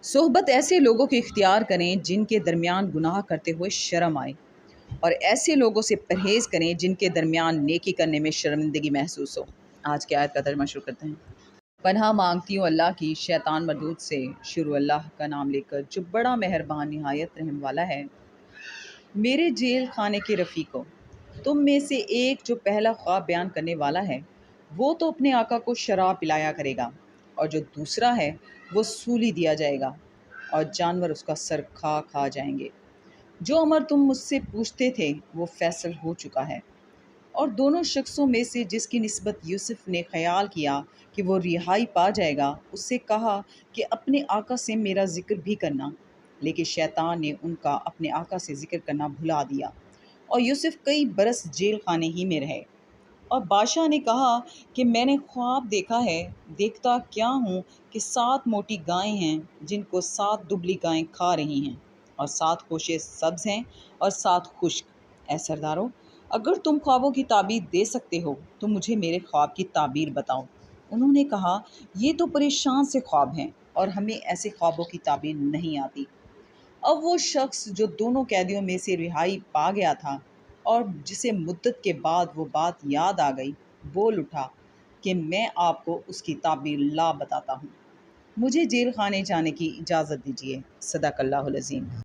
صحبت ایسے لوگوں کی اختیار کریں جن کے درمیان گناہ کرتے ہوئے شرم آئے، اور ایسے لوگوں سے پرہیز کریں جن کے درمیان نیکی کرنے میں شرمندگی محسوس ہو۔ آج کی آیت کا ترجمہ شروع کرتے ہیں۔ پناہ مانگتی ہوں اللہ کی شیطان مردود سے۔ شروع اللہ کا نام لے کر جو بڑا مہربان نہایت رحم والا ہے۔ میرے جیل خانے کے رفیقوں، تم میں سے ایک جو پہلا خواب بیان کرنے والا ہے وہ تو اپنے آقا کو شراب پلایا کرے گا، اور جو دوسرا ہے وہ سولی دیا جائے گا اور جانور اس کا سر کھا کھا جائیں گے۔ جو امر تم مجھ سے پوچھتے تھے وہ فیصل ہو چکا ہے۔ اور دونوں شخصوں میں سے جس کی نسبت یوسف نے خیال کیا کہ وہ رہائی پا جائے گا، اس سے کہا کہ اپنے آقا سے میرا ذکر بھی کرنا، لیکن شیطان نے ان کا اپنے آقا سے ذکر کرنا بھلا دیا، اور یوسف کئی برس جیل خانے ہی میں رہے۔ اور بادشاہ نے کہا کہ میں نے خواب دیکھا ہے، دیکھتا کیا ہوں کہ 7 موٹی گائیں ہیں جن کو 7 دبلی گائیں کھا رہی ہیں، اور 7 کوشے سبز ہیں اور 7 خشک۔ اے سردارو، اگر تم خوابوں کی تعبیر دے سکتے ہو تو مجھے میرے خواب کی تعبیر بتاؤ۔ انہوں نے کہا، یہ تو پریشان سے خواب ہیں اور ہمیں ایسے خوابوں کی تعبیر نہیں آتی۔ اب وہ شخص جو دونوں قیدیوں میں سے رہائی پا گیا تھا اور جسے مدت کے بعد وہ بات یاد آ گئی، بول اٹھا کہ میں آپ کو اس کی تعبیر لا بتاتا ہوں۔ مجھے جیل خانے جانے کی اجازت دیجیے۔ صدق اللہ العظیم۔